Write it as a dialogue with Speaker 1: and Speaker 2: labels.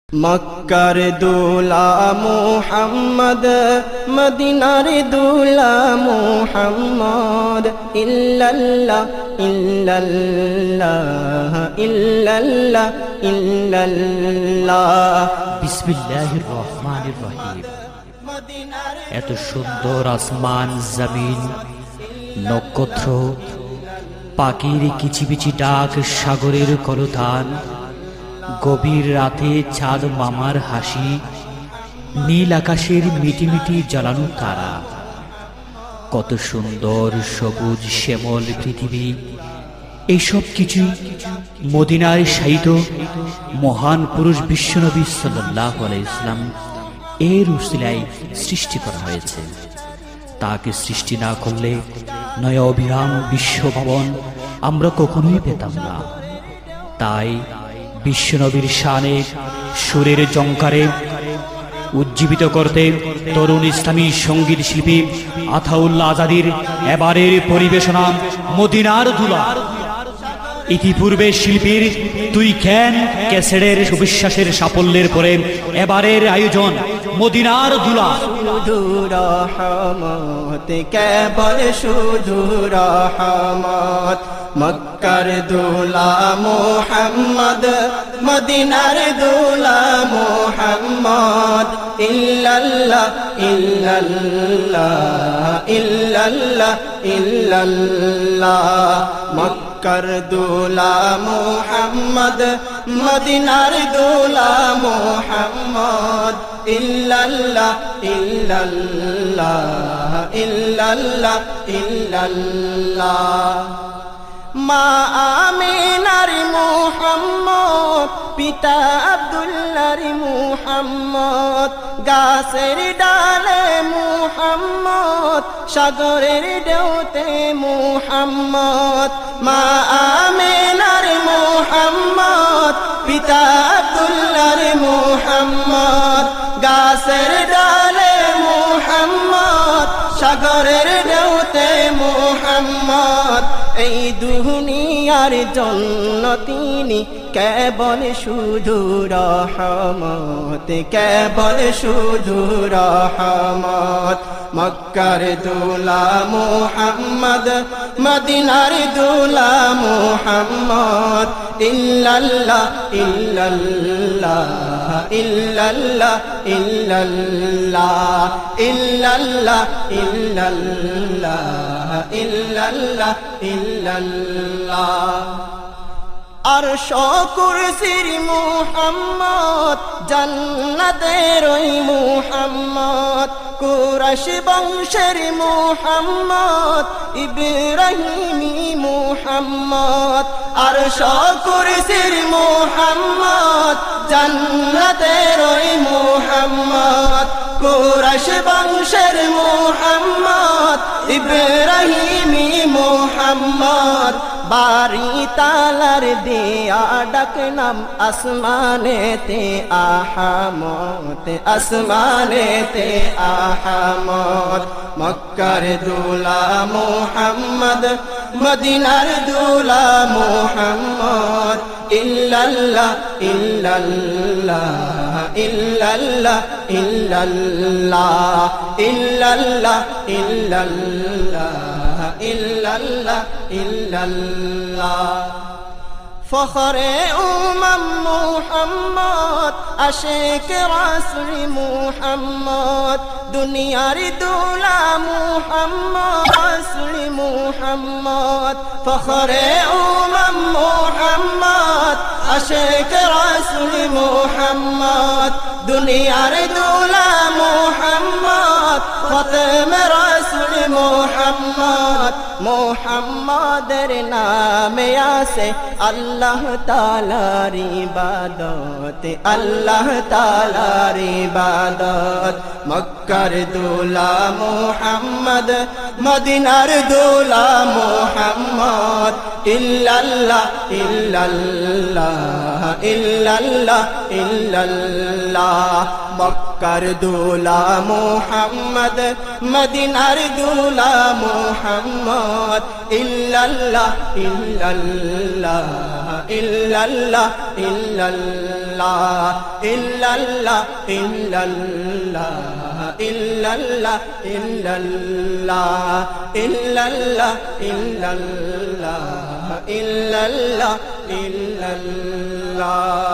Speaker 1: मक्कार दूला मुहम्मद मदीनार दूला मुहम्मद इल्लल्लाह इल्लल्लाह इल्लल्लाह इल्लल्लाह।
Speaker 2: बिस्मिल्लाहिर रहमानिर रहीम। এত সুন্দর আসমান জমিন, নক্ষত্র, পাখির কিচিবিচি ডাক, সাগরের কলতান, গভীর রাতে চাঁদ মামার হাসি, নীল আকাশের মিটিমিটি জ্বালানো তারা, কত সুন্দর সবুজ শ্যামল পৃথিবী, এইসব কিছু মদিনায় শায়িত মহান পুরুষ বিশ্বনবী সাল্লাল্লাহু আলাইহি ওয়াসাল্লাম এর উসিলায় সৃষ্টি করা হয়েছে। তাকে সৃষ্টি না করলে নয় অবিরাম বিশ্বভবন আমরা কখনোই পেতাম না। তাই বিশ্বনবীর শানে সুরের জঙ্কারে উজ্জীবিত করতে তরুণ ইসলামী সঙ্গীত শিল্পী আতাউল্লাহ আজাদীর এবারের পরিবেশনা মদিনার দুলা। ইতিপূর্বে শিল্পীর তুই কেন ক্যাসেটের সুবিশ্বাসের সাফল্যের পরে এবারের আয়োজন মদিনার দুলা।
Speaker 1: শুধু রহমত, কেবল শুধু রহমত, মক্কার দুলা মুহাম্মদ মদিনার দুলা মুহাম্মদ ইল্লাল্লাহ ইল্লাল্লাহ ইল্লাল্লাহ ইল্লাল্লাহ। মক্কার দুলা মুহাম্মদ মদিনার দুলা মুহাম্মদ ইল্লাল্লাহ ইল্লাল্লাহ ইল্লাল্লাহ ইল্লাল্লাহ। মা আমিনার মুহাম্মদ, পিতা আব্দুল্লাহর মুহাম্মদ, গাছের ডালে মুহাম্মদ, সাগরের ঢেউতে মুহাম্মদ। মা আমিনার মুহাম্মদ, পিতা আব্দুল্লাহর মুহাম্মদ, গাছের ডালে মুহাম্মদ, সাগরের ঢেউতে মুহাম্মদ। এই দুনিয়ার জন্য তিনি কেবল শুধু রহমত, কেবল শুধু রহমত। মক্কার দুলা মুহাম্মদ মদিনার দুলা মুহাম্মদ ইল্লাল্লাহ ইল্লাল্লাহ ইল্লাল্লাহ ইল্লাল্লাহ ইল্লাল্লাহ ইল্লাল্লাহ ইল্লাল্লাহ ইল্লাল্লাহ। আরশ কুরসির মুহাম্মদ, জান্নাতের ওই মুহাম্মদ, কুরাইশ বংশের মুহাম্মদ, ইব্রাহিমী মুহাম্মদ। আরশ কুরসির মুহাম্মদ, জান্নাতের ওই মুহাম্মদ, কুরাইশ বংশের মুহাম্মদ, ইব্রাহিমী মুহাম্মদ। বাড়ি তালার দিয়া ডাক নাম আসমানেতে আহামত, আসমানেতে আহামত। মক্কার দুলা মুহাম্মদ মদিনার দুলা মুহাম্মদ ইল্লাল্লাহ ইল্লাল্লাহ ইল্লাল্লাহ ইল্লাল্লাহ ইল্লাল্লাহ ইল্লাল্লাহ ইল্লাল্লাহ ইল্লাল্লাহ। ফখরে উম্মাম মুহাম্মদ, আশিক রাসূল মুহাম্মদ, দুনিয়ার দুলা মুহাম্মদ রাসূল মুহাম্মদ। ফখরে উম্মাম মুহাম্মদ, আশিক রাসূল মুহাম্মদ, দুনিয়ার দুলা মুহাম্মদ, খাতামে রাসূল মুহাম্মদ। মুহাম্মাদের নামে আছে আল্লাহ তাআলার ইবাদত, আল্লাহ তাআলার ইবাদত। মক্কার দুলা মুহাম্মদ মদিনার দুলা মুহাম্মদ ইল্লাল্লাহ ইল্লাল্লাহ ইল্লাল্লাহ ইল্লাল্লাহ। মক্কার দুলা মুহাম্মদ মদিনার দুলা মুহাম্মদ ইল্লাল্লাহ ইল্লাল্লাহ ইল্লাল্লাহ ইল্লাল্লাহ ইল্লাল্লাহ ইল্লাল্লাহ ইল্লাল্লাহ ইল্লাল্লাহ ইল্লাল্লাহ ইল্লাল্লাহ ইল্লাল্লাহ ইল্লাল্লাহ